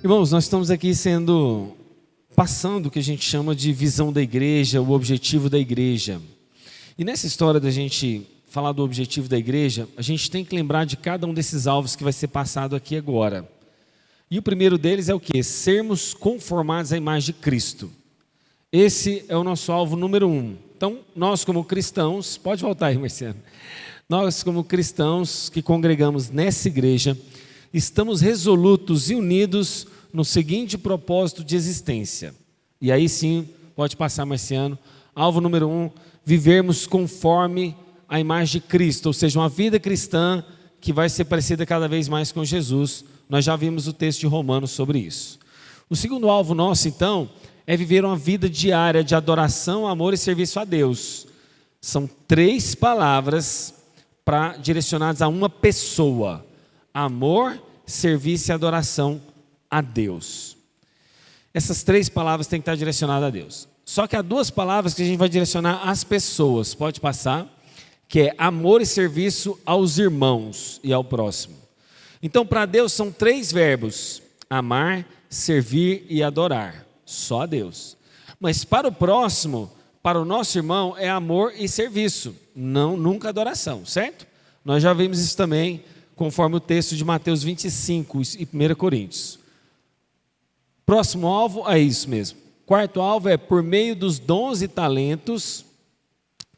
Irmãos, nós estamos aqui passando o que a gente chama de visão da igreja, o objetivo da igreja. E nessa história da gente falar do objetivo da igreja, a gente tem que lembrar de cada um desses alvos que vai ser passado aqui agora. E o primeiro deles é o quê? Sermos conformados à imagem de Cristo. Esse é o nosso alvo número 1. Então, nós como cristãos, pode voltar aí, Marciano. Nós como cristãos que congregamos nessa igreja, estamos resolutos e unidos no seguinte propósito de existência. E aí sim, pode passar, Marciano. Alvo número 1, vivermos conforme a imagem de Cristo, ou seja, uma vida cristã que vai ser parecida cada vez mais com Jesus. Nós já vimos o texto de Romanos sobre isso. O segundo alvo nosso, então, é viver uma vida diária de adoração, amor e serviço a Deus. São 3 palavras direcionadas a uma pessoa: amor, serviço e adoração a Deus. Essas 3 palavras têm que estar direcionadas a Deus. Só que há 2 palavras que a gente vai direcionar às pessoas, pode passar, que é amor e serviço aos irmãos e ao próximo. Então, para Deus são 3 verbos: amar, servir e adorar. Só a Deus. Mas para o próximo, para o nosso irmão, é amor e serviço, nunca adoração, certo? Nós já vimos isso também, conforme o texto de Mateus 25 e 1 Coríntios. Próximo alvo é isso mesmo. Quarto alvo é por meio dos dons e talentos,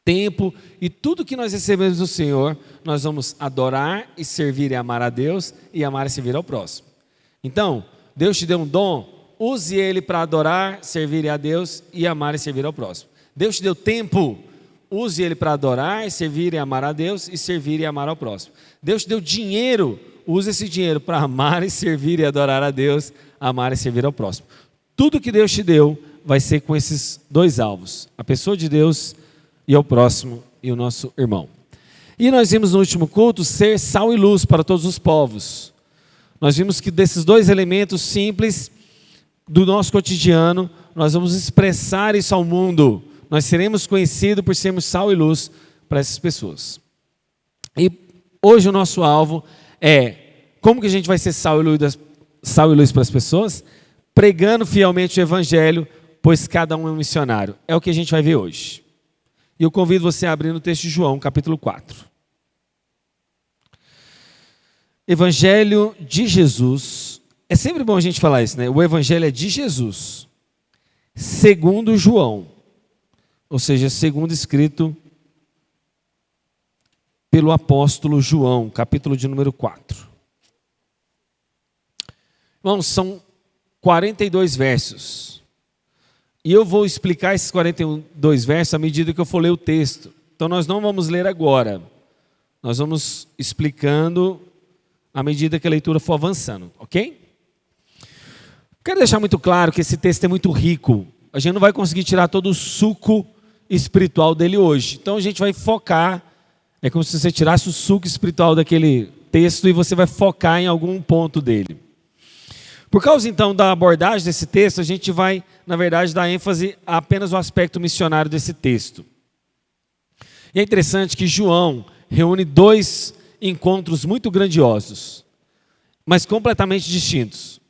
tempo e tudo que nós recebemos do Senhor, nós vamos adorar e servir e amar a Deus e amar e servir ao próximo. Então, Deus te deu um dom, use ele para adorar, servir a Deus e amar e servir ao próximo. Deus te deu tempo, use ele para adorar, servir e amar a Deus e servir e amar ao próximo. Deus te deu dinheiro, use esse dinheiro para amar e servir e adorar a Deus, amar e servir ao próximo. Tudo que Deus te deu vai ser com esses 2 alvos: a pessoa de Deus e ao próximo e o nosso irmão. E nós vimos no último culto ser sal e luz para todos os povos. Nós vimos que desses 2 elementos simples do nosso cotidiano, nós vamos expressar isso ao mundo. Nós seremos conhecidos por sermos sal e luz para essas pessoas. E hoje o nosso alvo é como que a gente vai ser sal e luz para as pessoas? Pregando fielmente o evangelho, pois cada um é um missionário. É o que a gente vai ver hoje. E eu convido você a abrir no texto de João, capítulo 4. Evangelho de Jesus. É sempre bom a gente falar isso, né? O evangelho é de Jesus, segundo João, ou seja, segundo escrito pelo apóstolo João, capítulo de número 4. Irmãos, são 42 versos. E eu vou explicar esses 42 versos à medida que eu for ler o texto. Então nós não vamos ler agora. Nós vamos explicando à medida que a leitura for avançando, ok? Quero deixar muito claro que esse texto é muito rico. A gente não vai conseguir tirar todo o suco espiritual dele hoje. Então a gente vai focar, é como se você tirasse o suco espiritual daquele texto e você vai focar em algum ponto dele. Por causa então da abordagem desse texto, a gente vai, na verdade, dar ênfase a apenas o aspecto missionário desse texto. E é interessante que João reúne 2 encontros muito grandiosos, mas completamente distintos.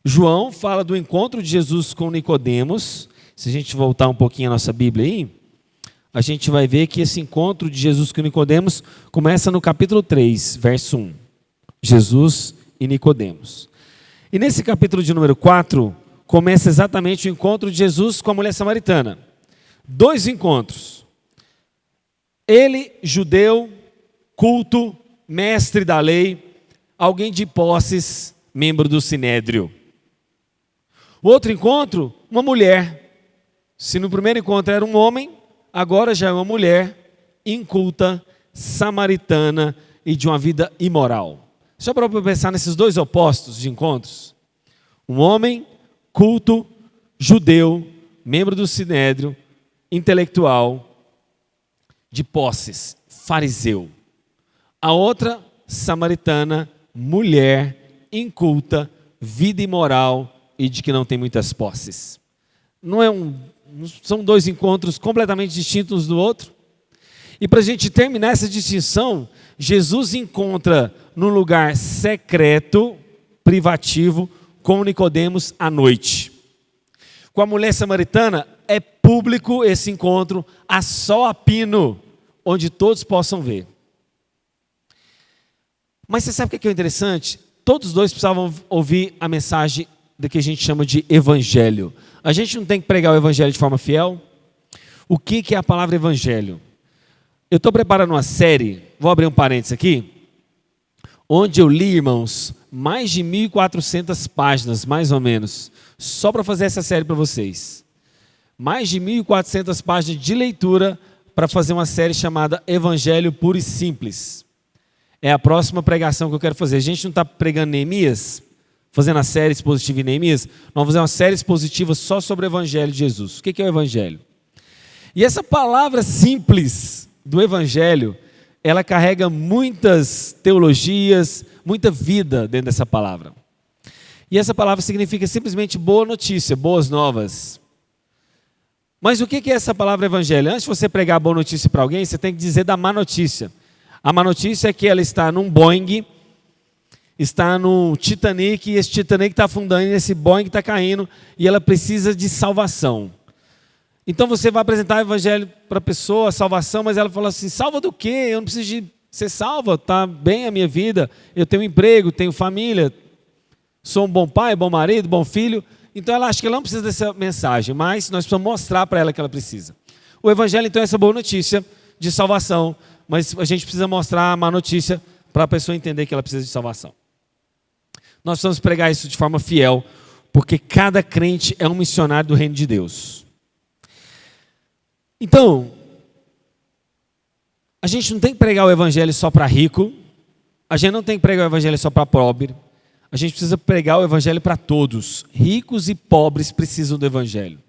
João fala do encontro de Jesus com Nicodemos. Se a gente voltar um pouquinho a nossa Bíblia aí, a gente vai ver que esse encontro de Jesus com Nicodemos começa no capítulo 3, verso 1. Jesus e Nicodemos. E nesse capítulo de número 4, começa exatamente o encontro de Jesus com a mulher samaritana. 2 encontros. Ele, judeu, culto, mestre da lei, alguém de posses, membro do Sinédrio. O outro encontro, uma mulher. Se no primeiro encontro era um homem, agora já é uma mulher inculta, samaritana e de uma vida imoral. Só para pensar nesses 2 opostos de encontros. Um homem culto, judeu, membro do Sinédrio, intelectual, de posses, fariseu. A outra, samaritana, mulher, inculta, vida imoral e de que não tem muitas posses. São 2 encontros completamente distintos um do outro. E para a gente terminar essa distinção, Jesus encontra num lugar secreto, privativo, com Nicodemos à noite. Com a mulher samaritana, é público esse encontro, a sol a pino, onde todos possam ver. Mas você sabe o que é interessante? Todos os dois precisavam ouvir a mensagem do que a gente chama de evangelho. A gente não tem que pregar o evangelho de forma fiel? O que é a palavra evangelho? Eu estou preparando uma série, vou abrir um parênteses aqui, onde eu li, irmãos, mais de 1.400 páginas, mais ou menos, só para fazer essa série para vocês. Mais de 1.400 páginas de leitura para fazer uma série chamada Evangelho Puro e Simples. É a próxima pregação que eu quero fazer. A gente não está pregando Neemias, fazendo a série expositiva em Neemias, nós vamos fazer uma série expositiva só sobre o Evangelho de Jesus. O que é o Evangelho? E essa palavra simples do Evangelho, ela carrega muitas teologias, muita vida dentro dessa palavra. E essa palavra significa simplesmente boa notícia, boas novas. Mas o que é essa palavra evangelho? Antes de você pregar a boa notícia para alguém, você tem que dizer da má notícia. A má notícia é que ela está num Boeing, está no Titanic, e esse Titanic está afundando, e esse Boeing está caindo, e ela precisa de salvação. Então você vai apresentar o evangelho para a pessoa, a salvação, mas ela fala assim, salva do quê? Eu não preciso de ser salva, está bem a minha vida, eu tenho emprego, tenho família, sou um bom pai, bom marido, bom filho. Então ela acha que ela não precisa dessa mensagem, mas nós precisamos mostrar para ela que ela precisa. O evangelho então é essa boa notícia de salvação, mas a gente precisa mostrar a má notícia para a pessoa entender que ela precisa de salvação. Nós precisamos pregar isso de forma fiel, porque cada crente é um missionário do reino de Deus. Então, a gente não tem que pregar o evangelho só para rico, a gente não tem que pregar o evangelho só para pobre, a gente precisa pregar o evangelho para todos. Ricos e pobres precisam do evangelho.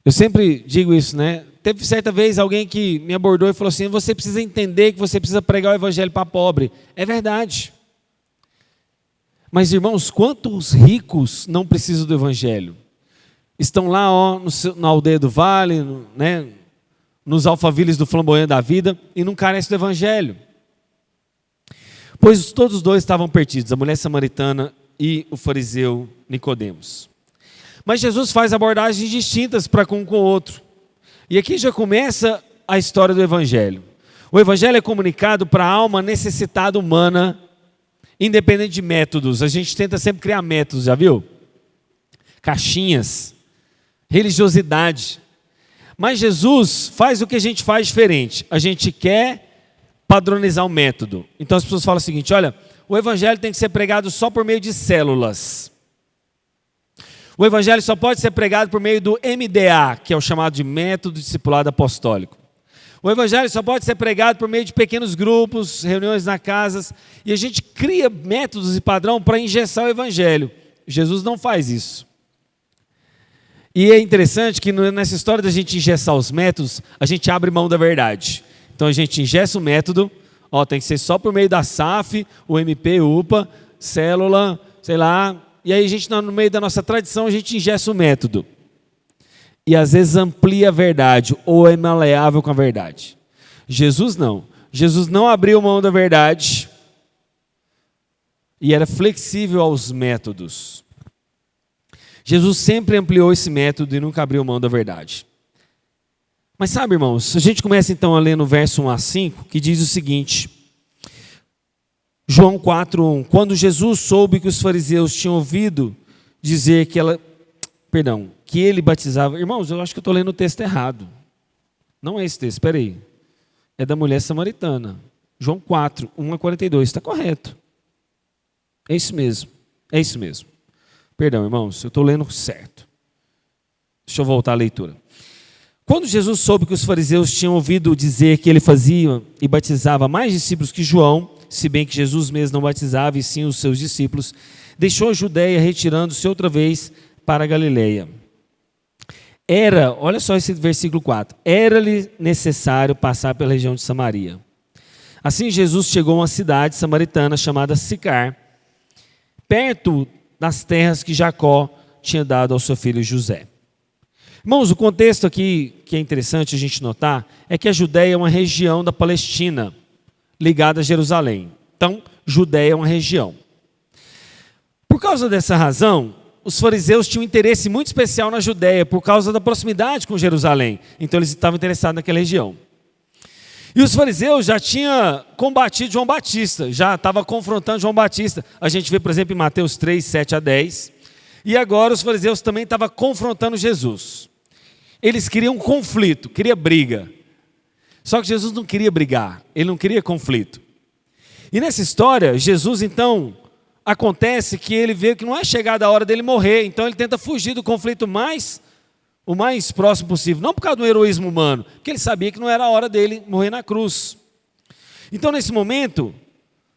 Eu sempre digo isso, né? Teve certa vez alguém que me abordou e falou assim, você precisa entender que você precisa pregar o evangelho para pobre. É verdade. Mas irmãos, quantos ricos não precisam do evangelho? Estão lá na aldeia do vale, né, nos alfaviles do flamboyant da vida, e não carecem do evangelho. Pois todos os dois estavam perdidos, a mulher samaritana e o fariseu Nicodemos. Mas Jesus faz abordagens distintas para com o outro. E aqui já começa a história do evangelho. O evangelho é comunicado para a alma necessitada humana, independente de métodos. A gente tenta sempre criar métodos, já viu? Caixinhas. Religiosidade. Mas Jesus faz o que a gente faz diferente. A gente quer padronizar o método. Então as pessoas falam o seguinte, olha, o evangelho tem que ser pregado só por meio de células. O evangelho só pode ser pregado por meio do MDA, que é o chamado de método discipulado apostólico. O evangelho só pode ser pregado por meio de pequenos grupos, reuniões na casas, e a gente cria métodos e padrão para engessar o evangelho. Jesus não faz isso. E é interessante que nessa história da gente engessar os métodos, a gente abre mão da verdade. Então a gente engessa o método, tem que ser só por meio da SAF, o MP, UPA, célula, sei lá. E aí a gente, no meio da nossa tradição, a gente engessa o método. E às vezes amplia a verdade, ou é maleável com a verdade. Jesus não. Jesus não abriu mão da verdade e era flexível aos métodos. Jesus sempre ampliou esse método e nunca abriu mão da verdade. Mas sabe, irmãos, a gente começa então a ler no verso 1 a 5, que diz o seguinte, João 4:1, quando Jesus soube que os fariseus tinham ouvido dizer que ele batizava, irmãos, eu acho que eu estou lendo o texto errado, não é esse texto, espera aí, é da mulher samaritana, João 4, 1 a 42, está correto, é isso mesmo, perdão, irmãos, eu estou lendo certo, deixa eu voltar à leitura. Quando Jesus soube que os fariseus tinham ouvido dizer que ele fazia e batizava mais discípulos que João, se bem que Jesus mesmo não batizava e sim os seus discípulos, deixou a Judéia retirando-se outra vez para a Galileia. Olha só esse versículo 4, era-lhe necessário passar pela região de Samaria. Assim Jesus chegou a uma cidade samaritana chamada Sicar, perto das terras que Jacó tinha dado ao seu filho José. Irmãos, o contexto aqui que é interessante a gente notar é que a Judéia é uma região da Palestina ligada a Jerusalém. Então, Judéia é uma região. Por por causa dessa razão, os fariseus tinham um interesse muito especial na Judéia, por causa da proximidade com Jerusalém. Então eles estavam interessados naquela região. E os fariseus já tinham combatido João Batista, já estavam confrontando João Batista. A gente vê, por exemplo, em Mateus 3, 7 a 10. E agora os fariseus também estavam confrontando Jesus. Eles queriam um conflito, queriam briga. Só que Jesus não queria brigar, ele não queria conflito. E nessa história, Jesus então, acontece que ele vê que não é chegada a hora dele morrer, então ele tenta fugir do conflito o mais próximo possível. Não por causa do heroísmo humano, porque ele sabia que não era a hora dele morrer na cruz. Então nesse momento,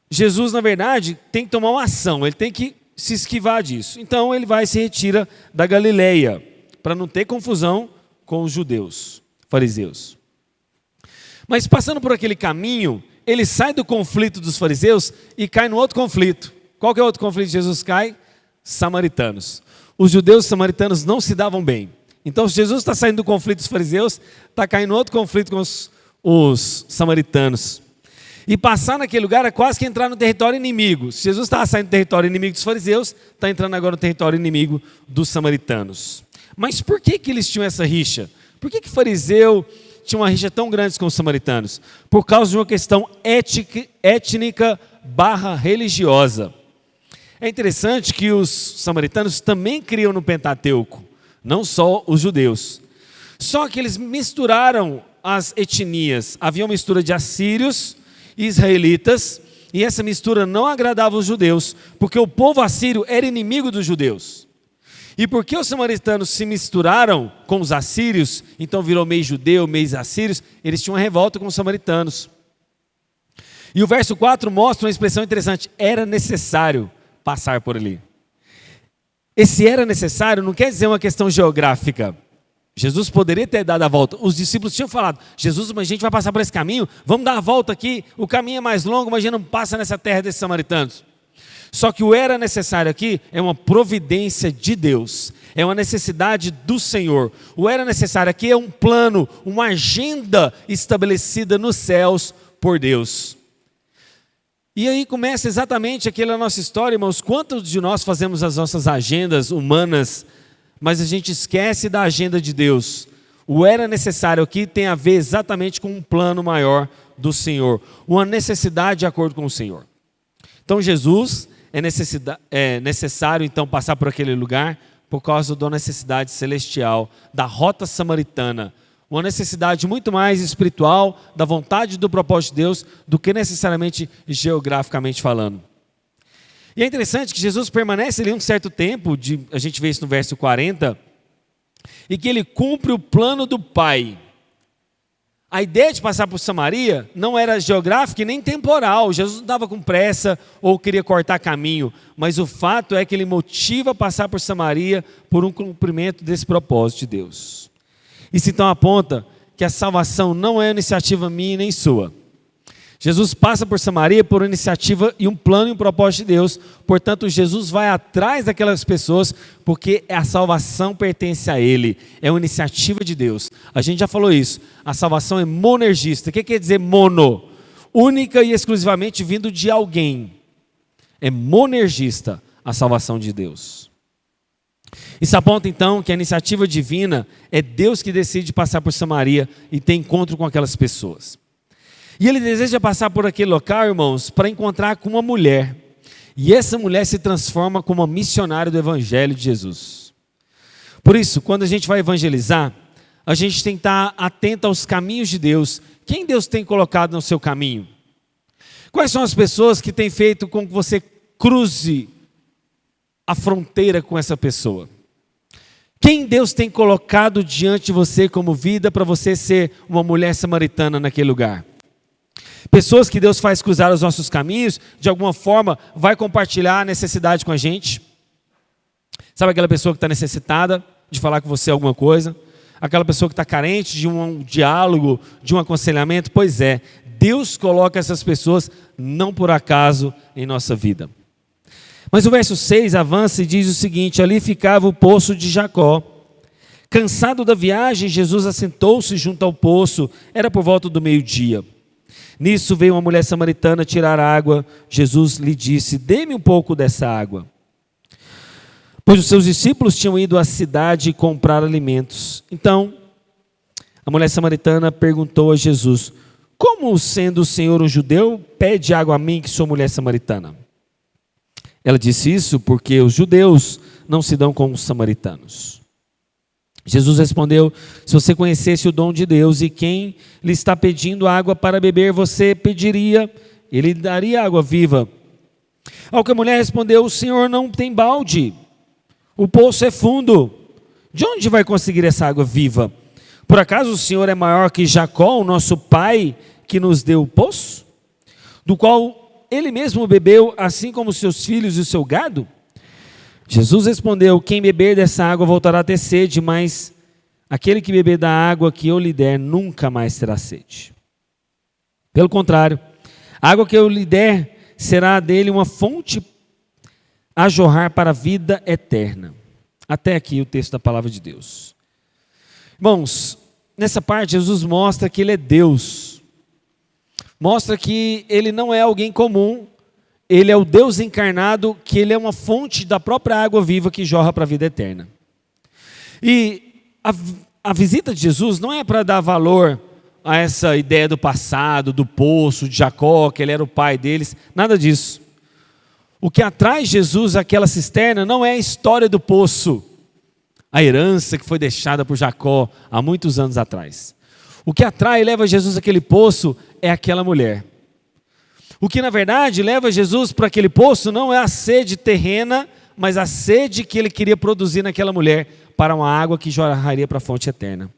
Jesus na verdade tem que tomar uma ação, ele tem que se esquivar disso. Então ele vai e se retira da Galileia, para não ter confusão com os judeus, fariseus. Mas passando por aquele caminho, ele sai do conflito dos fariseus e cai no outro conflito. Qual que é o outro conflito que Jesus cai? Samaritanos. Os judeus e os samaritanos não se davam bem. Então, se Jesus está saindo do conflito dos fariseus, está caindo no outro conflito com os samaritanos. E passar naquele lugar é quase que entrar no território inimigo. Se Jesus estava saindo do território inimigo dos fariseus, está entrando agora no território inimigo dos samaritanos. Mas por que eles tinham essa rixa? Por que fariseu tinha uma rixa tão grande com os samaritanos? Por causa de uma questão étnica/religiosa. É interessante que os samaritanos também criam no Pentateuco, não só os judeus. Só que eles misturaram as etnias. Havia uma mistura de assírios e israelitas, e essa mistura não agradava os judeus, porque o povo assírio era inimigo dos judeus. E porque os samaritanos se misturaram com os assírios, então virou meio judeu, meio assírios, eles tinham uma revolta com os samaritanos. E o verso 4 mostra uma expressão interessante: era necessário passar por ali. Esse era necessário não quer dizer uma questão geográfica. Jesus poderia ter dado a volta. Os discípulos tinham falado: Jesus, mas a gente vai passar por esse caminho, vamos dar a volta aqui, o caminho é mais longo, mas a gente não passa nessa terra desses samaritanos. Só que o era necessário aqui é uma providência de Deus, é uma necessidade do Senhor. O era necessário aqui é um plano, uma agenda estabelecida nos céus por Deus. E aí começa exatamente aquela nossa história, irmãos. Quantos de nós fazemos as nossas agendas humanas, mas a gente esquece da agenda de Deus? O era necessário aqui tem a ver exatamente com um plano maior do Senhor, uma necessidade de acordo com o Senhor. Então Jesus é necessário então passar por aquele lugar por causa da necessidade celestial, da rota samaritana, uma necessidade muito mais espiritual, da vontade e do propósito de Deus, do que necessariamente geograficamente falando. E é interessante que Jesus permanece ali um certo tempo, a gente vê isso no verso 40, e que ele cumpre o plano do Pai. A ideia de passar por Samaria não era geográfica e nem temporal. Jesus não estava com pressa ou queria cortar caminho, mas o fato é que ele motiva a passar por Samaria por um cumprimento desse propósito de Deus. Isso então aponta que a salvação não é iniciativa minha nem sua. Jesus passa por Samaria por uma iniciativa e um plano e um propósito de Deus. Portanto, Jesus vai atrás daquelas pessoas porque a salvação pertence a Ele. É uma iniciativa de Deus. A gente já falou isso. A salvação é monergista. O que quer dizer mono? Única e exclusivamente vindo de alguém. É monergista a salvação de Deus. Isso aponta então que a iniciativa divina é Deus que decide passar por Samaria e ter encontro com aquelas pessoas. E ele deseja passar por aquele local, irmãos, para encontrar com uma mulher. E essa mulher se transforma como uma missionária do Evangelho de Jesus. Por isso, quando a gente vai evangelizar, a gente tem que estar atento aos caminhos de Deus. Quem Deus tem colocado no seu caminho? Quais são as pessoas que têm feito com que você cruze a fronteira com essa pessoa? Quem Deus tem colocado diante de você como vida para você ser uma mulher samaritana naquele lugar? Pessoas que Deus faz cruzar os nossos caminhos, de alguma forma, vai compartilhar a necessidade com a gente. Sabe aquela pessoa que está necessitada de falar com você alguma coisa? Aquela pessoa que está carente de um diálogo, de um aconselhamento? Pois é, Deus coloca essas pessoas não por acaso em nossa vida. Mas o verso 6 avança e diz o seguinte: ali ficava o poço de Jacó. Cansado da viagem, Jesus assentou-se junto ao poço, era por volta do meio-dia. Nisso veio uma mulher samaritana tirar água. Jesus lhe disse: dê-me um pouco dessa água. pois os seus discípulos tinham ido à cidade comprar alimentos. Então, a mulher samaritana perguntou a Jesus: como, sendo o Senhor um judeu, pede água a mim, que sou mulher samaritana? Ela disse isso porque os judeus não se dão com os samaritanos. Jesus respondeu: se você conhecesse o dom de Deus e quem lhe está pedindo água para beber, você pediria, ele lhe daria água viva. Ao que a mulher respondeu: o Senhor não tem balde, o poço é fundo, de onde vai conseguir essa água viva? Por acaso o Senhor é maior que Jacó, o nosso pai, que nos deu o poço, do qual ele mesmo bebeu, assim como seus filhos e o seu gado? Jesus respondeu: quem beber dessa água voltará a ter sede, mas aquele que beber da água que eu lhe der nunca mais terá sede. Pelo contrário, a água que eu lhe der será dele uma fonte a jorrar para a vida eterna. Até aqui o texto da palavra de Deus. Irmãos, nessa parte Jesus mostra que ele é Deus. Mostra que ele não é alguém comum. Ele é o Deus encarnado, que ele é uma fonte da própria água viva que jorra para a vida eterna. E a visita de Jesus não é para dar valor a essa ideia do passado, do poço, de Jacó, que ele era o pai deles, nada disso. O que atrai Jesus àquela cisterna não é a história do poço, a herança que foi deixada por Jacó há muitos anos atrás. O que atrai e leva Jesus àquele poço é aquela mulher. O que na verdade leva Jesus para aquele poço não é a sede terrena, mas a sede que ele queria produzir naquela mulher para uma água que jorraria para a fonte eterna.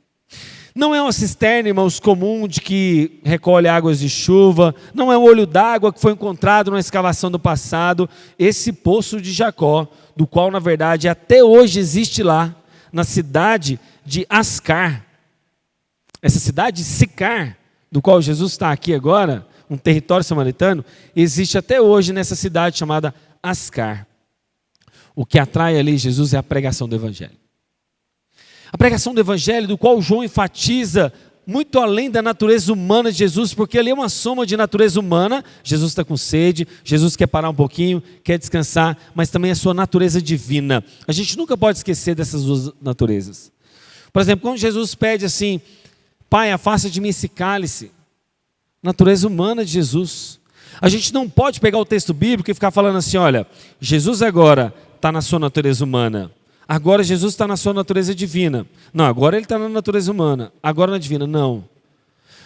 Não é uma cisterna, irmãos, comum de que recolhe águas de chuva, não é um olho d'água que foi encontrado numa escavação do passado. Esse poço de Jacó, do qual na verdade até hoje existe lá, na cidade de Ascar, essa cidade de Sicar, do qual Jesus está aqui agora, um território samaritano, existe até hoje nessa cidade chamada Ascar. O que atrai ali Jesus é a pregação do Evangelho. A pregação do Evangelho, do qual João enfatiza muito além da natureza humana de Jesus, porque ali é uma soma de natureza humana. Jesus está com sede, Jesus quer parar um pouquinho, quer descansar, mas também a sua natureza divina. A gente nunca pode esquecer dessas duas naturezas. Por exemplo, quando Jesus pede assim: Pai, afasta de mim esse cálice, natureza humana de Jesus. A gente não pode pegar o texto bíblico e ficar falando assim: olha, Jesus agora está na sua natureza humana, agora Jesus está na sua natureza divina. Não, agora ele está na natureza humana, agora na divina. Não.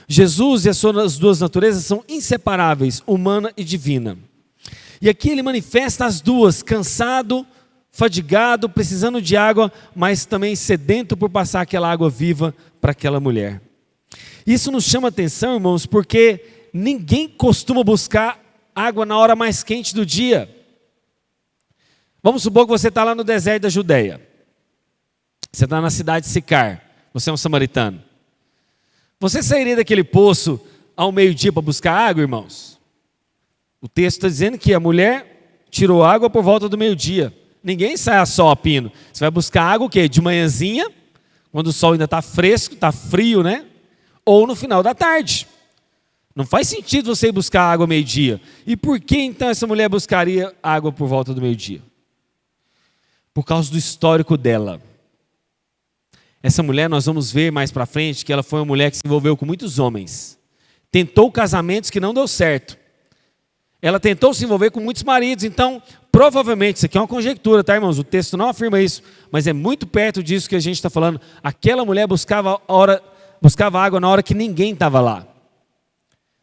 Jesus e as suas duas naturezas são inseparáveis, humana e divina. E aqui ele manifesta as duas, cansado, fadigado, precisando de água, mas também sedento por passar aquela água viva para aquela mulher. Isso nos chama atenção, irmãos, porque ninguém costuma buscar água na hora mais quente do dia. Vamos supor que você está lá no deserto da Judeia. Você está na cidade de Sicar. Você é um samaritano. Você sairia daquele poço ao meio-dia para buscar água, irmãos? O texto está dizendo que a mulher tirou água por volta do meio-dia. Ninguém sai a sol a pino. Você vai buscar água o quê? De manhãzinha, quando o sol ainda está fresco, está frio, né? Ou no final da tarde. Não faz sentido você ir buscar água ao meio-dia. E por que então essa mulher buscaria água por volta do meio-dia? Por causa do histórico dela. Essa mulher, nós vamos ver mais para frente, que ela foi uma mulher que se envolveu com muitos homens. Tentou casamentos que não deu certo. Ela tentou se envolver com muitos maridos. Então, provavelmente, isso aqui é uma conjectura, tá, irmãos? O texto não afirma isso, mas é muito perto disso que a gente está falando. Aquela mulher buscava água na hora que ninguém estava lá.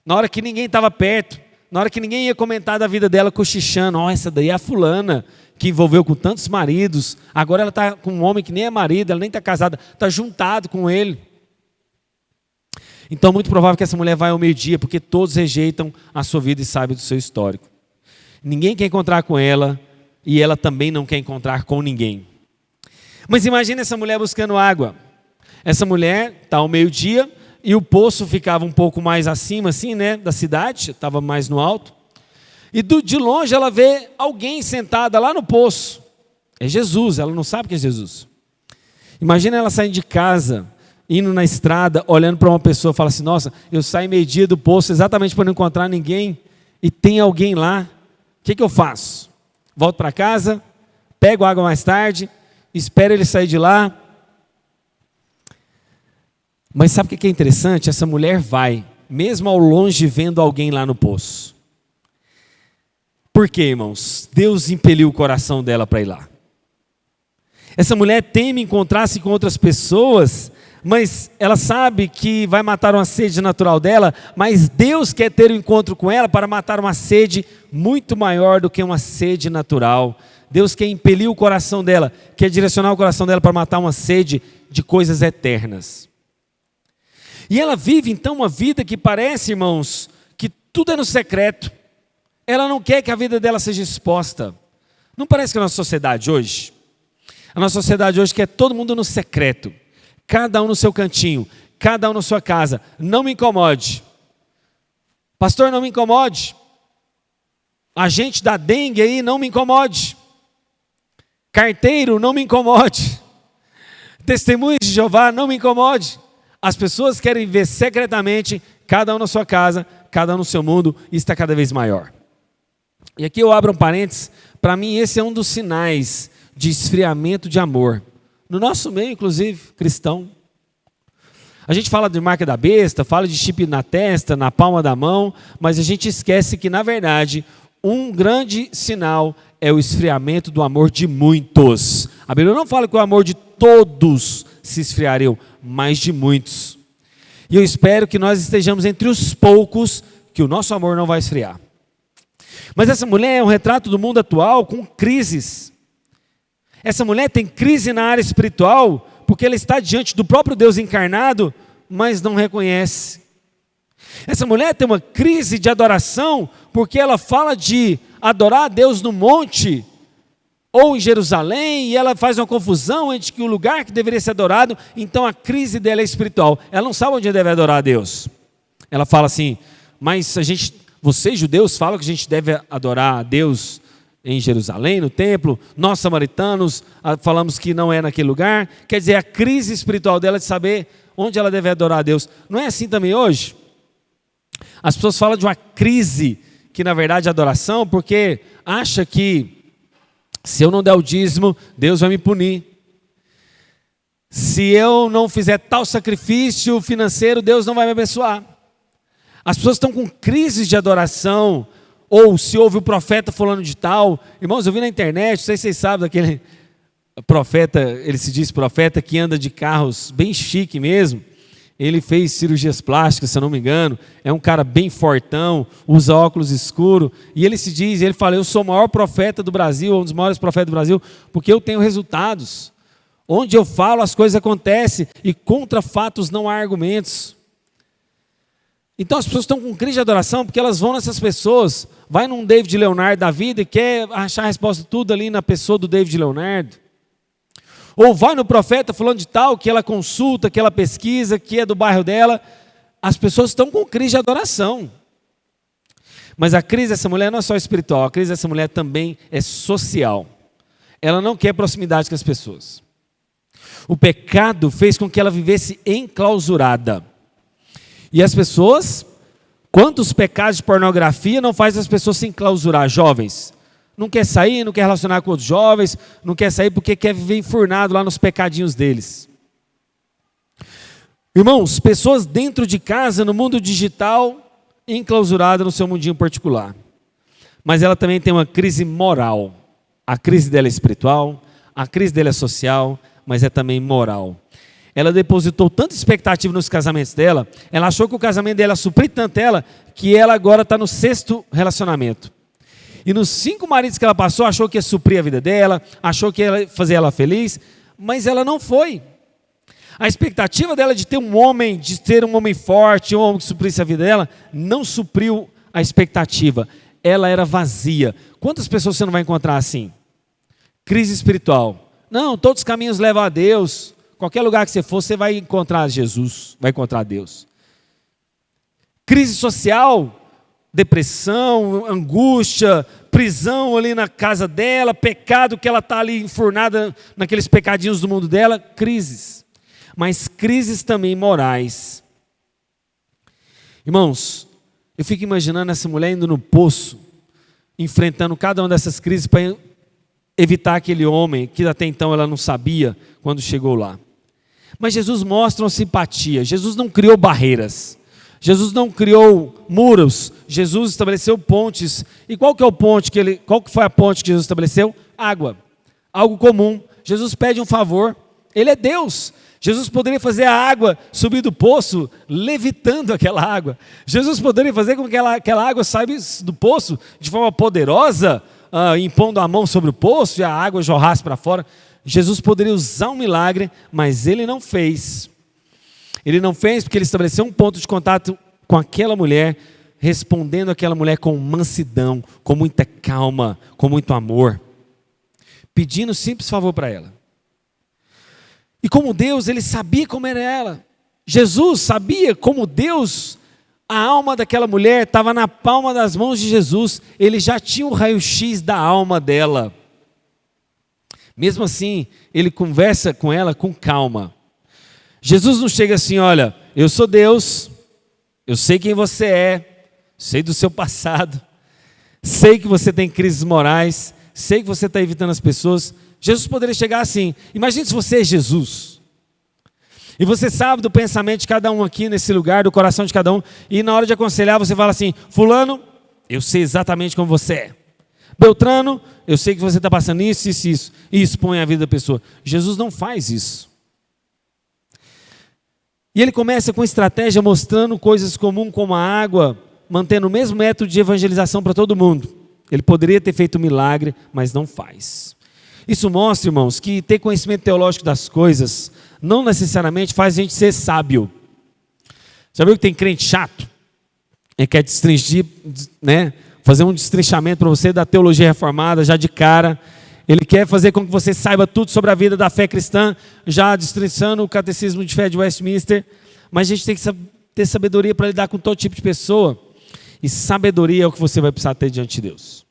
Na hora que ninguém estava perto. Na hora que ninguém ia comentar da vida dela cochichando. Ó, essa daí é a fulana que envolveu com tantos maridos. Agora ela está com um homem que nem é marido, ela nem está casada, está juntado com ele. Então, muito provável que essa mulher vai ao meio-dia, porque todos rejeitam a sua vida e sabem do seu histórico. Ninguém quer encontrar com ela e ela também não quer encontrar com ninguém. Mas imagine essa mulher buscando água. Essa mulher está ao meio-dia e o poço ficava um pouco mais acima, assim, né, da cidade, estava mais no alto. E de longe ela vê alguém sentada lá no poço. É Jesus, ela não sabe que é Jesus. Imagina ela saindo de casa, indo na estrada, olhando para uma pessoa e fala assim: nossa, eu saio meio-dia do poço exatamente para não encontrar ninguém e tem alguém lá. O que eu faço? Volto para casa, pego água mais tarde, espero ele sair de lá. Mas sabe o que é interessante? Essa mulher vai, mesmo ao longe, vendo alguém lá no poço. Por quê, irmãos? Deus impeliu o coração dela para ir lá. Essa mulher teme encontrar-se com outras pessoas, mas ela sabe que vai matar uma sede natural dela, mas Deus quer ter um encontro com ela para matar uma sede muito maior do que uma sede natural. Deus quer impelir o coração dela, quer direcionar o coração dela para matar uma sede de coisas eternas. E ela vive então uma vida que parece, irmãos, que tudo é no secreto. Ela não quer que a vida dela seja exposta. Não parece que a nossa sociedade hoje? A nossa sociedade hoje quer todo mundo no secreto. Cada um no seu cantinho, cada um na sua casa. Não me incomode. Pastor, não me incomode. Agente da dengue aí, não me incomode. Carteiro, não me incomode. Testemunhas de Jeová, não me incomode. As pessoas querem viver secretamente, cada um na sua casa, cada um no seu mundo, e está cada vez maior. E aqui eu abro um parênteses, para mim esse é um dos sinais de esfriamento de amor. No nosso meio, inclusive, cristão. A gente fala de marca da besta, fala de chip na testa, na palma da mão, mas a gente esquece que, na verdade, um grande sinal é o esfriamento do amor de muitos. A Bíblia não fala que o amor de todos se esfriariam, mas de muitos. E eu espero que nós estejamos entre os poucos que o nosso amor não vai esfriar. Mas essa mulher é um retrato do mundo atual com crises. Essa mulher tem crise na área espiritual porque ela está diante do próprio Deus encarnado, mas não reconhece. Essa mulher tem uma crise de adoração porque ela fala de adorar a Deus no monte ou em Jerusalém, e ela faz uma confusão entre que o lugar que deveria ser adorado, então a crise dela é espiritual. Ela não sabe onde deve adorar a Deus. Ela fala assim, mas vocês judeus falam que a gente deve adorar a Deus em Jerusalém, no templo, nós samaritanos falamos que não é naquele lugar. Quer dizer, a crise espiritual dela de saber onde ela deve adorar a Deus. Não é assim também hoje? As pessoas falam de uma crise, que na verdade é adoração, porque acha que se eu não der o dízimo, Deus vai me punir. Se eu não fizer tal sacrifício financeiro, Deus não vai me abençoar. As pessoas estão com crises de adoração, ou se ouve o profeta falando de tal. Irmãos, eu vi na internet, não sei se vocês sabem daquele profeta, ele se diz profeta que anda de carros bem chique mesmo. Ele fez cirurgias plásticas, se eu não me engano, é um cara bem fortão, usa óculos escuros, e ele fala, eu sou o maior profeta do Brasil, um dos maiores profetas do Brasil, porque eu tenho resultados. Onde eu falo, as coisas acontecem, e contra fatos não há argumentos. Então as pessoas estão com crise de adoração, porque elas vão nessas pessoas, vai num David Leonardo da vida e quer achar a resposta tudo ali na pessoa do David Leonardo. Ou vai no profeta falando de tal, que ela consulta, que ela pesquisa, que é do bairro dela. As pessoas estão com crise de adoração. Mas a crise dessa mulher não é só espiritual, a crise dessa mulher também é social. Ela não quer proximidade com as pessoas. O pecado fez com que ela vivesse enclausurada. E as pessoas, quantos pecados de pornografia não faz as pessoas se enclausurar, jovens? Não quer sair, não quer relacionar com outros jovens, não quer sair porque quer viver enfurnado lá nos pecadinhos deles. Irmãos, pessoas dentro de casa, no mundo digital, enclausurada no seu mundinho particular. Mas ela também tem uma crise moral. A crise dela é espiritual, a crise dela é social, mas é também moral. Ela depositou tanta expectativa nos casamentos dela, ela achou que o casamento dela supria tanto ela, que ela agora está no 6º relacionamento. E nos 5 maridos que ela passou, achou que ia suprir a vida dela, achou que ia fazer ela feliz, mas ela não foi. A expectativa dela de ter um homem, de ter um homem forte, um homem que suprisse a vida dela, não supriu a expectativa. Ela era vazia. Quantas pessoas você não vai encontrar assim? Crise espiritual. Não, todos os caminhos levam a Deus. Qualquer lugar que você for, você vai encontrar Jesus, vai encontrar Deus. Crise social, depressão, angústia, prisão ali na casa dela, pecado que ela está ali enfurnada naqueles pecadinhos do mundo dela, crises. Mas crises também morais. Irmãos, eu fico imaginando essa mulher indo no poço, enfrentando cada uma dessas crises para evitar aquele homem que até então ela não sabia quando chegou lá. Mas Jesus mostra uma simpatia. Jesus não criou barreiras. Jesus não criou muros. Jesus estabeleceu pontes. E qual que é o ponte qual que foi a ponte que Jesus estabeleceu? Água. Algo comum. Jesus pede um favor. Ele é Deus. Jesus poderia fazer a água subir do poço, levitando aquela água. Jesus poderia fazer com que aquela água saísse do poço de forma poderosa, impondo a mão sobre o poço e a água jorrasse para fora. Jesus poderia usar um milagre, mas ele não fez. Ele não fez porque ele estabeleceu um ponto de contato com aquela mulher, respondendo aquela mulher com mansidão, com muita calma, com muito amor, pedindo um simples favor para ela. E como Deus, ele sabia como era ela. Jesus sabia como Deus, a alma daquela mulher estava na palma das mãos de Jesus. Ele já tinha o raio-x da alma dela. Mesmo assim, ele conversa com ela com calma. Jesus não chega assim, olha, eu sou Deus, eu sei quem você é, sei do seu passado, sei que você tem crises morais, sei que você está evitando as pessoas. Jesus poderia chegar assim. Imagine se você é Jesus. E você sabe do pensamento de cada um aqui nesse lugar, do coração de cada um. E na hora de aconselhar você fala assim, fulano, eu sei exatamente como você é. Beltrano, eu sei que você está passando isso, isso, isso. E expõe a vida da pessoa. Jesus não faz isso. E ele começa com estratégia mostrando coisas comuns como a água, mantendo o mesmo método de evangelização para todo mundo. Ele poderia ter feito um milagre, mas não faz. Isso mostra, irmãos, que ter conhecimento teológico das coisas não necessariamente faz a gente ser sábio. Já viu que tem crente chato? Ele quer destrinchar, né? Fazer um destrinchamento para você da teologia reformada já de cara. Ele quer fazer com que você saiba tudo sobre a vida da fé cristã, já destrinchando o catecismo de fé de Westminster. Mas a gente tem que ter sabedoria para lidar com todo tipo de pessoa. E sabedoria é o que você vai precisar ter diante de Deus.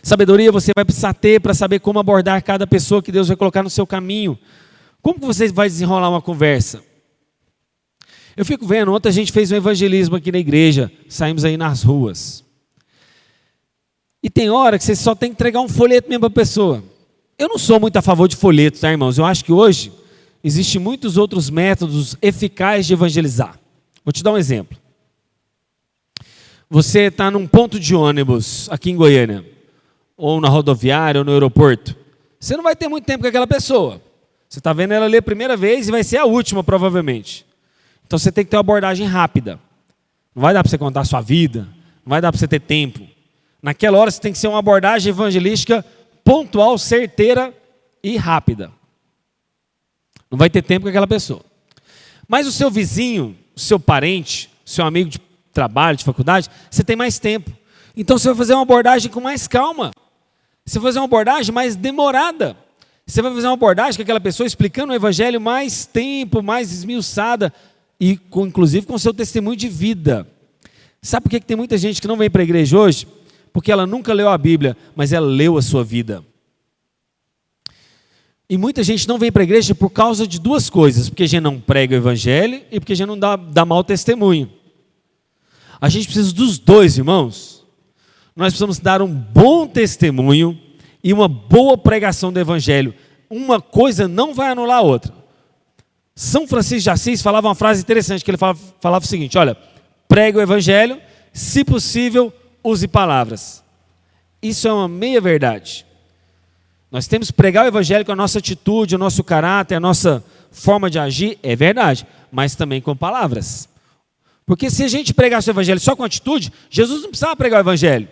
Sabedoria você vai precisar ter para saber como abordar cada pessoa que Deus vai colocar no seu caminho. Como que você vai desenrolar uma conversa? Eu fico vendo, ontem a gente fez um evangelismo aqui na igreja, saímos aí nas ruas. E tem hora que você só tem que entregar um folheto mesmo para a pessoa. Eu não sou muito a favor de folheto, tá, irmãos? Eu acho que hoje existem muitos outros métodos eficazes de evangelizar. Vou te dar um exemplo. Você está num ponto de ônibus aqui em Goiânia, ou na rodoviária, ou no aeroporto. Você não vai ter muito tempo com aquela pessoa. Você está vendo ela ali a primeira vez e vai ser a última, provavelmente. Então você tem que ter uma abordagem rápida. Não vai dar para você contar a sua vida, não vai dar para você ter tempo. Naquela hora você tem que ser uma abordagem evangelística pontual, certeira e rápida. Não vai ter tempo com aquela pessoa. Mas o seu vizinho, o seu parente, o seu amigo de trabalho, de faculdade, você tem mais tempo. Então você vai fazer uma abordagem com mais calma. Você vai fazer uma abordagem mais demorada. Você vai fazer uma abordagem com aquela pessoa explicando o evangelho mais tempo, mais esmiuçada, e inclusive com o seu testemunho de vida. Sabe por que tem muita gente que não vem para a igreja hoje? Porque ela nunca leu a Bíblia, mas ela leu a sua vida. E muita gente não vem para a igreja por causa de duas coisas. Porque a gente não prega o evangelho e porque a gente não dá mau testemunho. A gente precisa dos dois, irmãos. Nós precisamos dar um bom testemunho e uma boa pregação do evangelho. Uma coisa não vai anular a outra. São Francisco de Assis falava uma frase interessante, que ele falava o seguinte, olha, pregue o evangelho, se possível, use palavras. Isso é uma meia verdade. Nós temos que pregar o evangelho com a nossa atitude, o nosso caráter, a nossa forma de agir, é verdade, mas também com palavras. Porque se a gente pregasse o evangelho só com atitude, Jesus não precisava pregar o evangelho.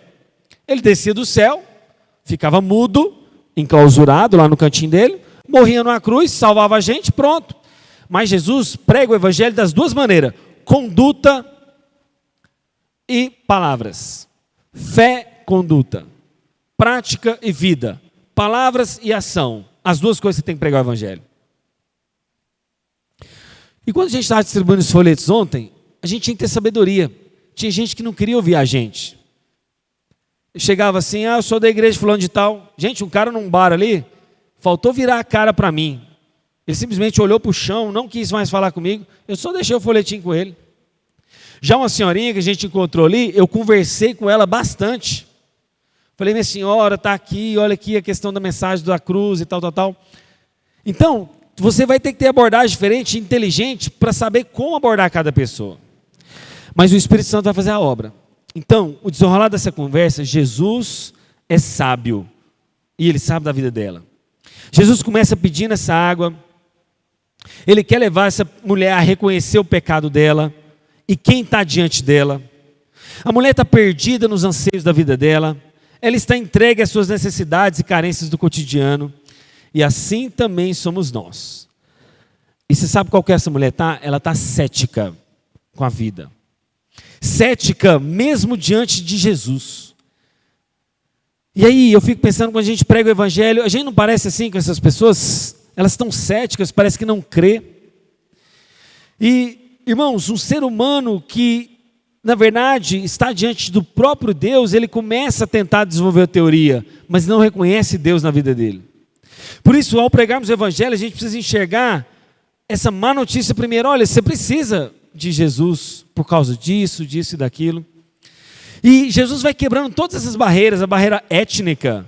Ele descia do céu, ficava mudo, enclausurado lá no cantinho dele, morria numa cruz, salvava a gente, pronto. Mas Jesus prega o evangelho das duas maneiras, conduta e palavras. Fé, conduta. Prática e vida. Palavras e ação. As duas coisas você tem que pregar o evangelho. E quando a gente estava distribuindo os folhetos ontem, a gente tinha que ter sabedoria. Tinha gente que não queria ouvir a gente. Chegava assim, eu sou da igreja fulano de tal. Gente, um cara num bar ali, faltou virar a cara para mim. Ele simplesmente olhou para o chão, não quis mais falar comigo. Eu só deixei o folhetinho com ele. Já uma senhorinha que a gente encontrou ali, eu conversei com ela bastante. Falei, minha senhora, está aqui, olha aqui a questão da mensagem da cruz e tal, tal, tal. Então, você vai ter que ter abordagem diferente, inteligente, para saber como abordar cada pessoa. Mas o Espírito Santo vai fazer a obra. Então, o desenrolar dessa conversa, Jesus é sábio. E ele sabe da vida dela. Jesus começa pedindo essa água. Ele quer levar essa mulher a reconhecer o pecado dela. E quem está diante dela. A mulher está perdida nos anseios da vida dela. Ela está entregue às suas necessidades e carências do cotidiano. E assim também somos nós. E você sabe qual que essa mulher está? Ela está cética com a vida. Cética mesmo diante de Jesus. E aí eu fico pensando, quando a gente prega o evangelho, a gente não parece assim com essas pessoas? Elas estão céticas, parece que não crê. E, irmãos, um ser humano que, na verdade, está diante do próprio Deus, ele começa a tentar desenvolver a teoria, mas não reconhece Deus na vida dele. Por isso, ao pregarmos o evangelho, a gente precisa enxergar essa má notícia primeiro. Olha, você precisa de Jesus por causa disso, disso e daquilo. E Jesus vai quebrando todas essas barreiras, a barreira étnica.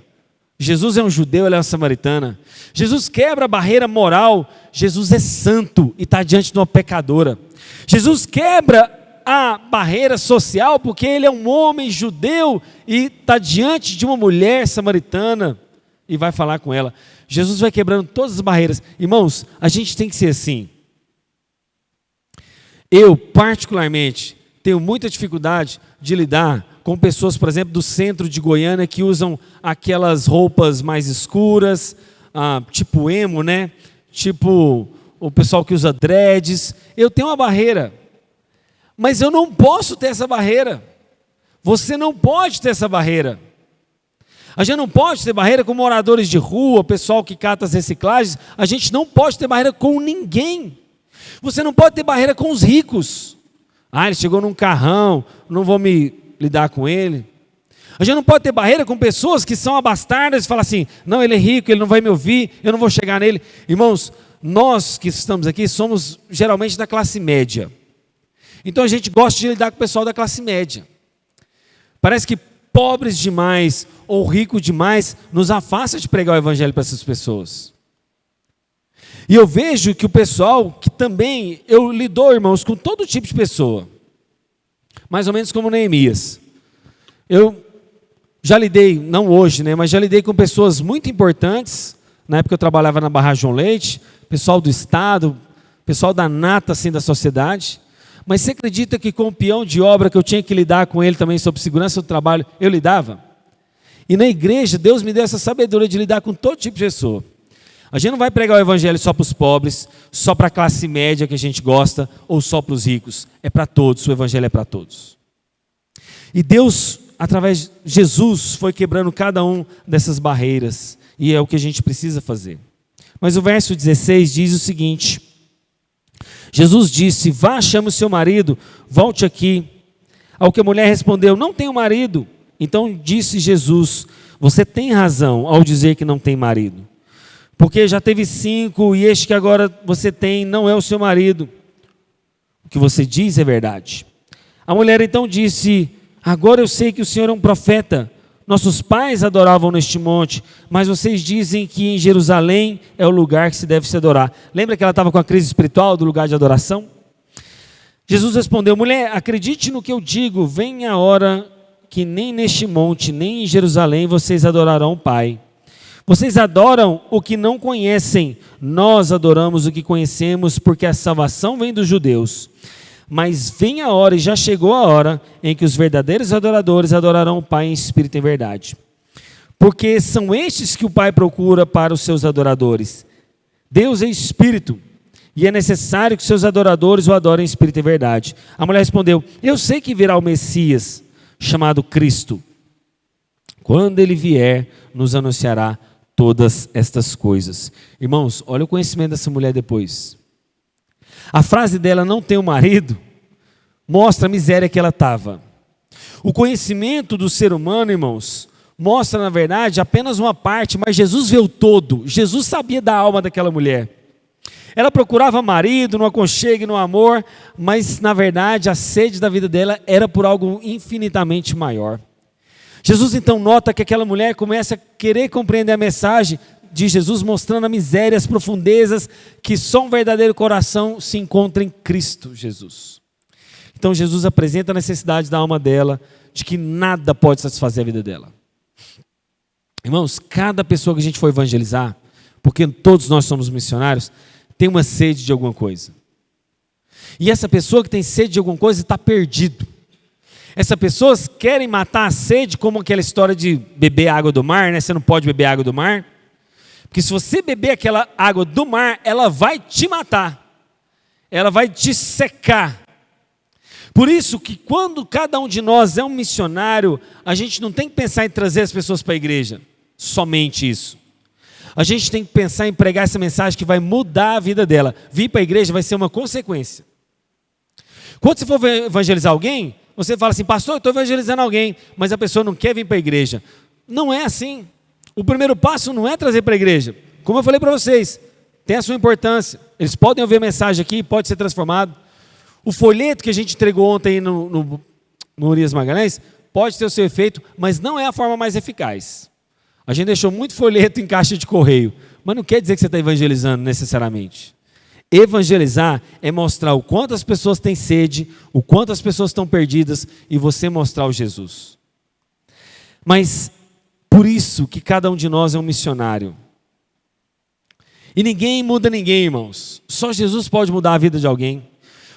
Jesus é um judeu, ela é uma samaritana. Jesus quebra a barreira moral. Jesus é santo e está diante de uma pecadora. Jesus quebra a barreira social porque ele é um homem judeu e está diante de uma mulher samaritana e vai falar com ela. Jesus vai quebrando todas as barreiras. Irmãos, a gente tem que ser assim. Eu, particularmente, tenho muita dificuldade de lidar com pessoas, por exemplo, do centro de Goiânia, que usam aquelas roupas mais escuras, tipo emo, né? Tipo o pessoal que usa dreads. Eu tenho uma barreira, mas eu não posso ter essa barreira. Você não pode ter essa barreira. A gente não pode ter barreira com moradores de rua, pessoal que cata as reciclagens. A gente não pode ter barreira com ninguém. Você não pode ter barreira com os ricos. Ele chegou num carrão, não vou me lidar com ele. A gente não pode ter barreira com pessoas que são abastardas e falam assim, não, ele é rico, ele não vai me ouvir, eu não vou chegar nele. Irmãos, nós que estamos aqui somos geralmente da classe média. Então a gente gosta de lidar com o pessoal da classe média. Parece que pobres demais ou ricos demais nos afasta de pregar o evangelho para essas pessoas. E eu vejo que o pessoal que também, eu lido, irmãos, com todo tipo de pessoa. Mais ou menos como Neemias. Eu já lidei, não hoje, né, mas já lidei com pessoas muito importantes. Na época eu trabalhava na Barragem João Leite, pessoal do Estado, pessoal da nata assim, da sociedade. Mas você acredita que com o peão de obra que eu tinha que lidar com ele também sobre segurança do trabalho, eu lidava? E na igreja, Deus me deu essa sabedoria de lidar com todo tipo de pessoa. A gente não vai pregar o evangelho só para os pobres, só para a classe média que a gente gosta, ou só para os ricos. É para todos, o evangelho é para todos. E Deus, através de Jesus, foi quebrando cada um dessas barreiras. E é o que a gente precisa fazer. Mas o verso 16 diz o seguinte: Jesus disse, vá, chame o seu marido, volte aqui. Ao que a mulher respondeu, não tenho marido. Então disse Jesus, você tem razão ao dizer que não tem marido. Porque já teve 5 e este que agora você tem não é o seu marido. O que você diz é verdade. A mulher então disse, agora eu sei que o Senhor é um profeta. Nossos pais adoravam neste monte, mas vocês dizem que em Jerusalém é o lugar que se deve se adorar. Lembra que ela estava com a crise espiritual do lugar de adoração? Jesus respondeu, mulher, acredite no que eu digo, vem a hora que nem neste monte, nem em Jerusalém vocês adorarão o Pai. Vocês adoram o que não conhecem, nós adoramos o que conhecemos, porque a salvação vem dos judeus. Mas vem a hora, e já chegou a hora, em que os verdadeiros adoradores adorarão o Pai em espírito e em verdade. Porque são estes que o Pai procura para os seus adoradores. Deus é espírito, e é necessário que seus adoradores o adorem em espírito e verdade. A mulher respondeu, eu sei que virá o Messias, chamado Cristo. Quando ele vier, nos anunciará todas estas coisas. Irmãos, olha o conhecimento dessa mulher depois. A frase dela, não tenho marido, mostra a miséria que ela estava. O conhecimento do ser humano, irmãos, mostra na verdade apenas uma parte, mas Jesus vê o todo. Jesus sabia da alma daquela mulher. Ela procurava marido no aconchego e no amor, mas na verdade a sede da vida dela era por algo infinitamente maior. Jesus então nota que aquela mulher começa a querer compreender a mensagem de Jesus, mostrando a miséria, as profundezas, que só um verdadeiro coração se encontra em Cristo Jesus. Então Jesus apresenta a necessidade da alma dela, de que nada pode satisfazer a vida dela. Irmãos, cada pessoa que a gente for evangelizar, porque todos nós somos missionários, tem uma sede de alguma coisa. E essa pessoa que tem sede de alguma coisa está perdido. Essas pessoas querem matar a sede, como aquela história de beber água do mar, né? Você não pode beber água do mar, porque se você beber aquela água do mar, ela vai te matar, ela vai te secar. Por isso que quando cada um de nós é um missionário, a gente não tem que pensar em trazer as pessoas para a igreja, somente isso. A gente tem que pensar em pregar essa mensagem que vai mudar a vida dela. Vir para a igreja vai ser uma consequência. Quando você for evangelizar alguém, você fala assim: pastor, eu estou evangelizando alguém, mas a pessoa não quer vir para a igreja. Não é assim. O primeiro passo não é trazer para a igreja. Como eu falei para vocês, tem a sua importância. Eles podem ouvir a mensagem aqui, pode ser transformado. O folheto que a gente entregou ontem no Urias Magalhães pode ter o seu efeito, mas não é a forma mais eficaz. A gente deixou muito folheto em caixa de correio, mas não quer dizer que você está evangelizando necessariamente. Evangelizar é mostrar o quanto as pessoas têm sede, o quanto as pessoas estão perdidas, e você mostrar o Jesus. Mas por isso que cada um de nós é um missionário. E ninguém muda ninguém, irmãos. Só Jesus pode mudar a vida de alguém.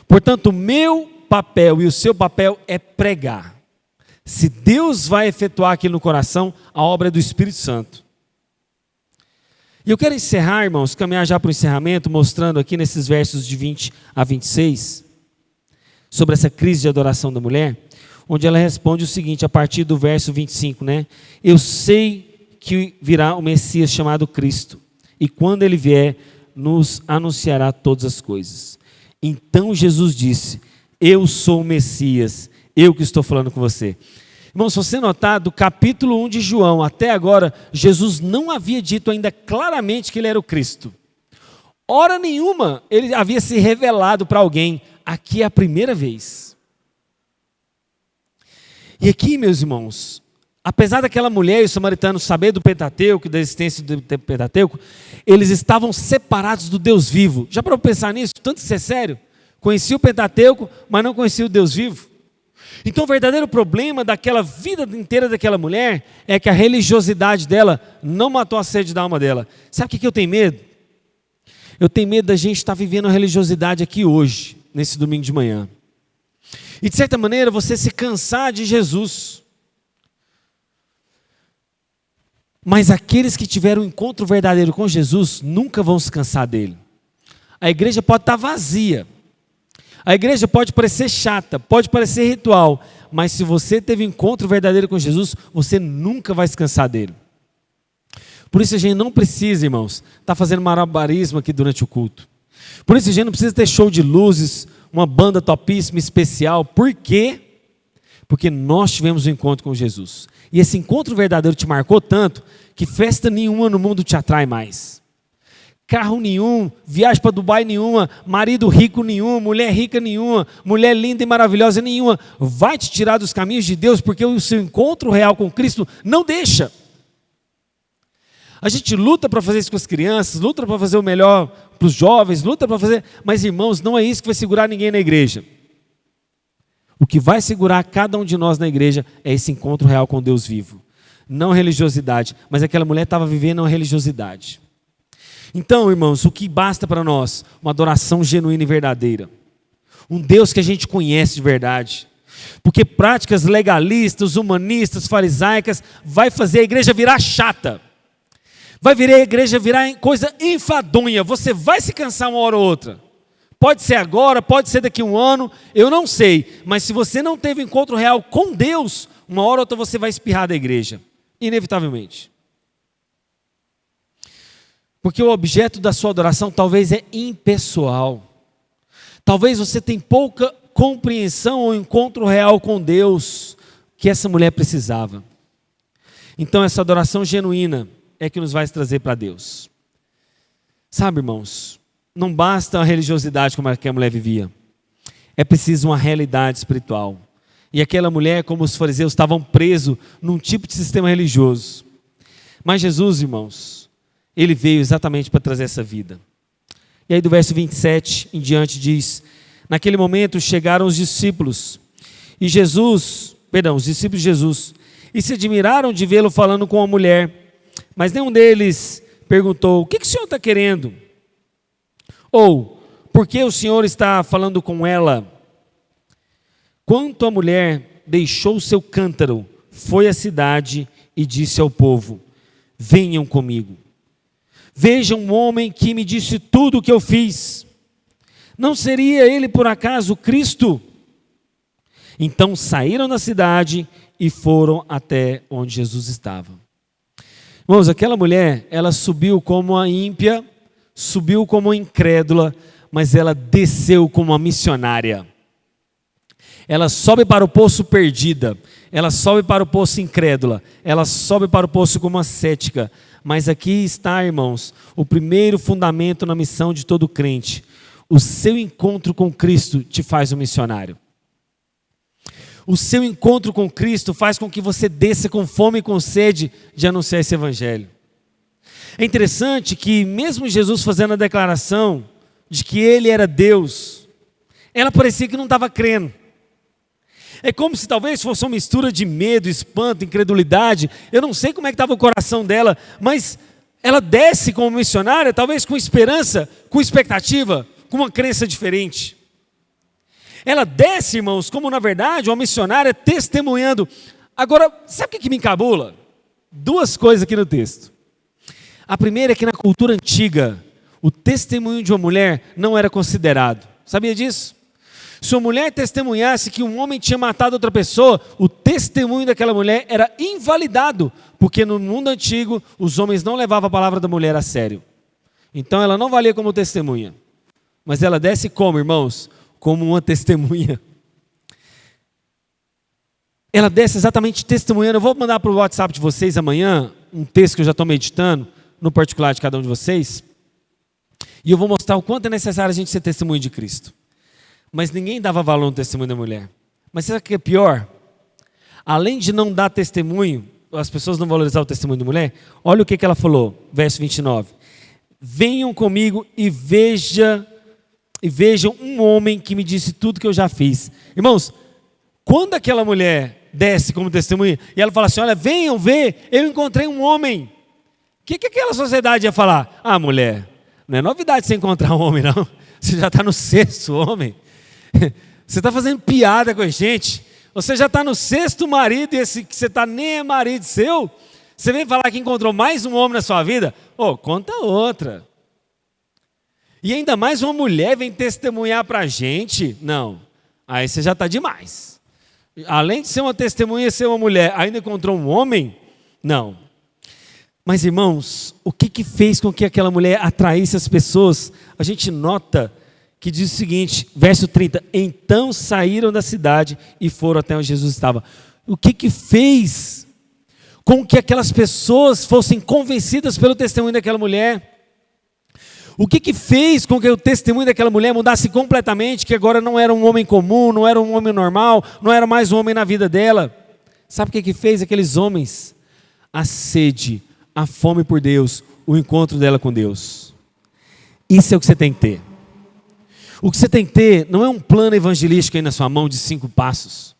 Portanto, o meu papel e o seu papel é pregar. Se Deus vai efetuar aquilo no coração, a obra é do Espírito Santo. E eu quero encerrar, irmãos, caminhar já para o encerramento, mostrando aqui nesses versos de 20 a 26, sobre essa crise de adoração da mulher, onde ela responde o seguinte, a partir do verso 25, né? Eu sei que virá o Messias chamado Cristo, e quando ele vier, nos anunciará todas as coisas. Então Jesus disse: eu sou o Messias, eu que estou falando com você. Irmão, se você notar, do capítulo 1 de João até agora, Jesus não havia dito ainda claramente que ele era o Cristo. Hora nenhuma ele havia se revelado para alguém. Aqui é a primeira vez. E aqui, meus irmãos, apesar daquela mulher e o samaritano saber do Pentateuco, da existência do Pentateuco, eles estavam separados do Deus vivo. Já parou para pensar nisso? Tanto isso é sério. Conhecia o Pentateuco, mas não conhecia o Deus vivo. Então o verdadeiro problema daquela vida inteira daquela mulher é que a religiosidade dela não matou a sede da alma dela. Sabe o que eu tenho medo? Eu tenho medo da gente estar vivendo a religiosidade aqui hoje, nesse domingo de manhã. E de certa maneira você se cansar de Jesus. Mas aqueles que tiveram um encontro verdadeiro com Jesus nunca vão se cansar dele. A igreja pode estar vazia. A igreja pode parecer chata, pode parecer ritual, mas se você teve um encontro verdadeiro com Jesus, você nunca vai se cansar dele. Por isso a gente não precisa, irmãos, estar fazendo malabarismo aqui durante o culto. Por isso a gente não precisa ter show de luzes, uma banda topíssima, especial. Por quê? Porque nós tivemos um encontro com Jesus. E esse encontro verdadeiro te marcou tanto, que festa nenhuma no mundo te atrai mais. Carro nenhum, viagem para Dubai nenhuma, marido rico nenhum, mulher rica nenhuma, mulher linda e maravilhosa nenhuma, vai te tirar dos caminhos de Deus, porque o seu encontro real com Cristo não deixa. A gente luta para fazer isso com as crianças, luta para fazer o melhor para os jovens, luta para fazer, mas irmãos, não é isso que vai segurar ninguém na igreja. O que vai segurar cada um de nós na igreja é esse encontro real com Deus vivo. Não religiosidade, mas aquela mulher estava vivendo uma religiosidade. Então, irmãos, o que basta para nós? Uma adoração genuína e verdadeira. Um Deus que a gente conhece de verdade. Porque práticas legalistas, humanistas, farisaicas, vai fazer a igreja virar chata. Vai virar a igreja virar coisa enfadonha. Você vai se cansar uma hora ou outra. Pode ser agora, pode ser daqui a um ano, eu não sei. Mas se você não teve encontro real com Deus, uma hora ou outra você vai espirrar da igreja. Inevitavelmente. Porque o objeto da sua adoração talvez é impessoal. Talvez você tenha pouca compreensão ou encontro real com Deus que essa mulher precisava. Então essa adoração genuína é que nos vai trazer para Deus. Sabe, irmãos, não basta a religiosidade como aquela mulher vivia. É preciso uma realidade espiritual. E aquela mulher, como os fariseus, estavam presos num tipo de sistema religioso. Mas Jesus, irmãos, ele veio exatamente para trazer essa vida. E aí do verso 27 em diante diz: naquele momento chegaram os discípulos de Jesus, e se admiraram de vê-lo falando com a mulher. Mas nenhum deles perguntou: o que o Senhor está querendo? Ou, por que o Senhor está falando com ela? Quanto a mulher deixou seu cântaro, foi à cidade e disse ao povo: venham comigo. Vejam um homem que me disse tudo o que eu fiz. Não seria ele por acaso o Cristo? Então saíram da cidade e foram até onde Jesus estava. Irmãos, aquela mulher, ela subiu como uma ímpia, subiu como uma incrédula, mas ela desceu como uma missionária. Ela sobe para o poço perdida, ela sobe para o poço incrédula, ela sobe para o poço como uma cética. Mas aqui está, irmãos, o primeiro fundamento na missão de todo crente. O seu encontro com Cristo te faz um missionário. O seu encontro com Cristo faz com que você desça com fome e com sede de anunciar esse evangelho. É interessante que mesmo Jesus fazendo a declaração de que ele era Deus, ela parecia que não estava crendo. É como se talvez fosse uma mistura de medo, espanto, incredulidade. Eu não sei como é que estava o coração dela, mas ela desce como missionária, talvez com esperança, com expectativa, com uma crença diferente. Ela desce, irmãos, como na verdade uma missionária testemunhando. Agora, sabe o que me encabula? Duas coisas aqui no texto. A primeira é que na cultura antiga, o testemunho de uma mulher não era considerado. Sabia disso? Se uma mulher testemunhasse que um homem tinha matado outra pessoa, o testemunho daquela mulher era invalidado, porque no mundo antigo os homens não levavam a palavra da mulher a sério. Então ela não valia como testemunha. Mas ela desce como, irmãos? Como uma testemunha. Ela desce exatamente testemunhando. Eu vou mandar para o WhatsApp de vocês amanhã um texto que eu já estou meditando, no particular de cada um de vocês. E eu vou mostrar o quanto é necessário a gente ser testemunho de Cristo. Mas ninguém dava valor no testemunho da mulher. Mas sabe o que é pior? Além de não dar testemunho, as pessoas não valorizavam o testemunho da mulher, olha o que ela falou, verso 29. Venham comigo e vejam um homem que me disse tudo que eu já fiz. Irmãos, quando aquela mulher desce como testemunha, e ela fala assim, olha, venham ver, eu encontrei um homem. O que aquela sociedade ia falar? Ah, mulher, não é novidade você encontrar um homem, não. Você já está no sexto homem. Você está fazendo piada com a gente. Você já está no sexto marido e esse que você está nem é marido seu. Você vem falar que encontrou mais um homem na sua vida? Conta outra. E ainda mais uma mulher vem testemunhar para a gente? Não, aí você já está demais. Além de ser uma testemunha, ser uma mulher, ainda encontrou um homem? Não. Mas irmãos, o que fez com que aquela mulher atraísse as pessoas? A gente nota que diz o seguinte, verso 30, então saíram da cidade e foram até onde Jesus estava. O que fez com que aquelas pessoas fossem convencidas pelo testemunho daquela mulher? O que fez com que o testemunho daquela mulher mudasse completamente, que agora não era um homem comum, não era um homem normal, não era mais um homem na vida dela? Sabe o que fez aqueles homens? A sede, a fome por Deus, o encontro dela com Deus. Isso é o que você tem que ter. O que você tem que ter não é um plano evangelístico aí na sua mão de 5 passos.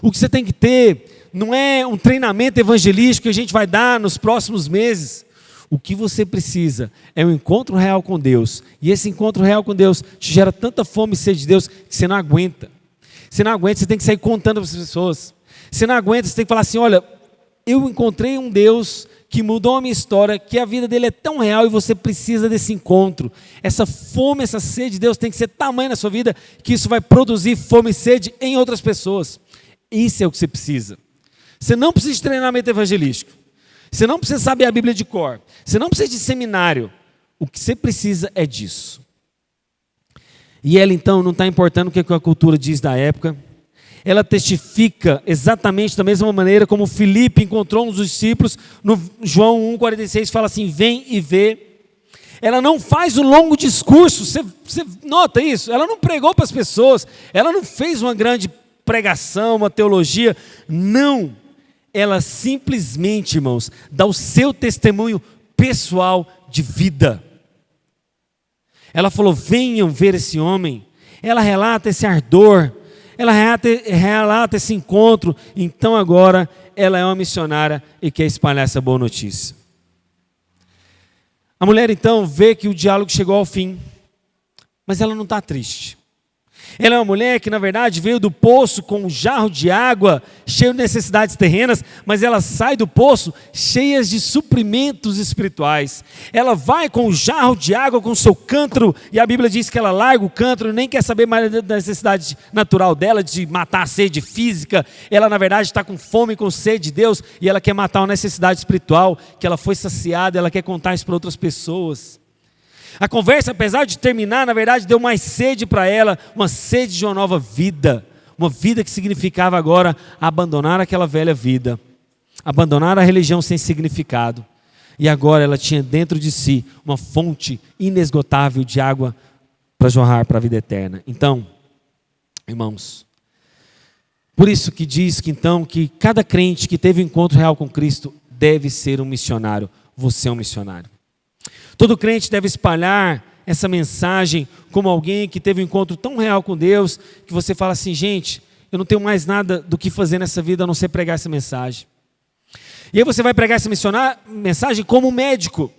O que você tem que ter não é um treinamento evangelístico que a gente vai dar nos próximos meses. O que você precisa é um encontro real com Deus. E esse encontro real com Deus te gera tanta fome e sede de Deus que você não aguenta. Você não aguenta, você tem que sair contando para as pessoas. Você não aguenta, você tem que falar assim, olha, eu encontrei um Deus que mudou a minha história, que a vida dele é tão real e você precisa desse encontro. Essa fome, essa sede de Deus tem que ser tamanha na sua vida que isso vai produzir fome e sede em outras pessoas. Isso é o que você precisa. Você não precisa de treinamento evangelístico. Você não precisa saber a Bíblia de cor. Você não precisa de seminário. O que você precisa é disso. E ela então não está importando o que a cultura diz da época. Ela testifica exatamente da mesma maneira como Filipe encontrou um dos discípulos. No João 1,46 fala assim, vem e vê. Ela não faz um longo discurso, você nota isso? Ela não pregou para as pessoas, ela não fez uma grande pregação, uma teologia. Não. Ela simplesmente, irmãos, dá o seu testemunho pessoal de vida. Ela falou: venham ver esse homem. Ela relata esse ardor. Ela relata esse encontro. Então agora ela é uma missionária e quer espalhar essa boa notícia. A mulher então vê que o diálogo chegou ao fim. Mas ela não está triste. Ela é uma mulher que, na verdade, veio do poço com um jarro de água, cheio de necessidades terrenas, mas ela sai do poço cheia de suprimentos espirituais. Ela vai com o jarro de água, com o seu cântaro, e a Bíblia diz que ela larga o cântaro, nem quer saber mais da necessidade natural dela, de matar a sede física. Ela, na verdade, está com fome, com sede de Deus, e ela quer matar uma necessidade espiritual, que ela foi saciada, ela quer contar isso para outras pessoas. A conversa, apesar de terminar, na verdade, deu mais sede para ela, uma sede de uma nova vida. Uma vida que significava agora abandonar aquela velha vida, abandonar a religião sem significado. E agora ela tinha dentro de si uma fonte inesgotável de água para jorrar para a vida eterna. Então, irmãos, por isso que diz que então que cada crente que teve um encontro real com Cristo deve ser um missionário. Você é um missionário. Todo crente deve espalhar essa mensagem como alguém que teve um encontro tão real com Deus, que você fala assim: gente, eu não tenho mais nada do que fazer nessa vida a não ser pregar essa mensagem. E aí você vai pregar essa mensagem como médico,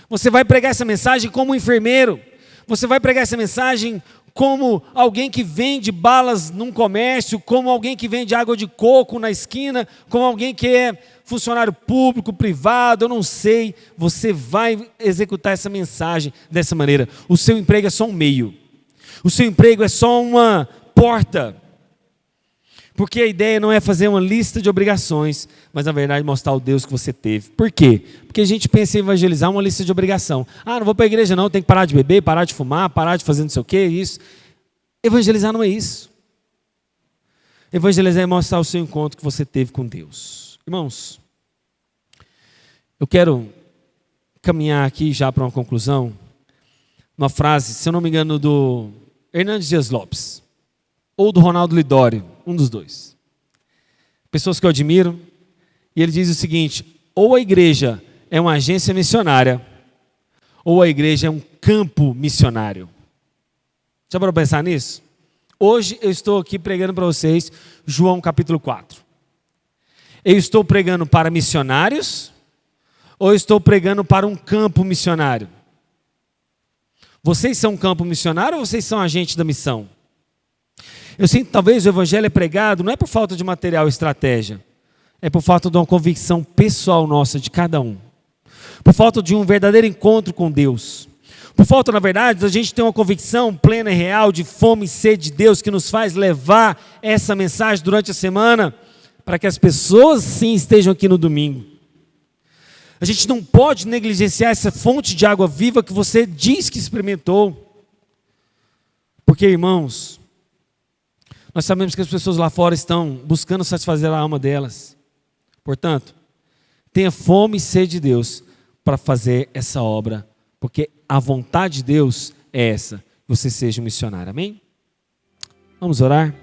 você vai pregar essa mensagem como enfermeiro, você vai pregar essa mensagem como alguém que vende balas num comércio, como alguém que vende água de coco na esquina, como alguém que é funcionário público, privado, eu não sei. Você vai executar essa mensagem dessa maneira. O seu emprego é só um meio. O seu emprego é só uma porta. Porque a ideia não é fazer uma lista de obrigações, mas na verdade mostrar o Deus que você teve. Por quê? Porque a gente pensa em evangelizar uma lista de obrigação. Ah, não vou para a igreja não, tenho que parar de beber, parar de fumar, parar de fazer não sei o que, isso. Evangelizar não é isso. Evangelizar é mostrar o seu encontro que você teve com Deus. Irmãos, eu quero caminhar aqui já para uma conclusão. Uma frase, se eu não me engano, do Hernandes Dias Lopes, ou do Ronaldo Lidório, um dos dois. Pessoas que eu admiro. E ele diz o seguinte: ou a igreja é uma agência missionária, ou a igreja é um campo missionário. Já parou para pensar nisso? Hoje eu estou aqui pregando para vocês João capítulo 4. Eu estou pregando para missionários, ou eu estou pregando para um campo missionário? Vocês são um campo missionário ou vocês são agentes da missão? Eu sinto que talvez o evangelho é pregado não é por falta de material e estratégia, é por falta de uma convicção pessoal nossa, de cada um. Por falta de um verdadeiro encontro com Deus. Por falta, na verdade, da gente ter uma convicção plena e real de fome e sede de Deus que nos faz levar essa mensagem durante a semana para que as pessoas sim estejam aqui no domingo. A gente não pode negligenciar essa fonte de água viva que você diz que experimentou. Porque, irmãos, nós sabemos que as pessoas lá fora estão buscando satisfazer a alma delas. Portanto, tenha fome e sede de Deus para fazer essa obra, porque a vontade de Deus é essa, que você seja um missionário. Amém? Vamos orar?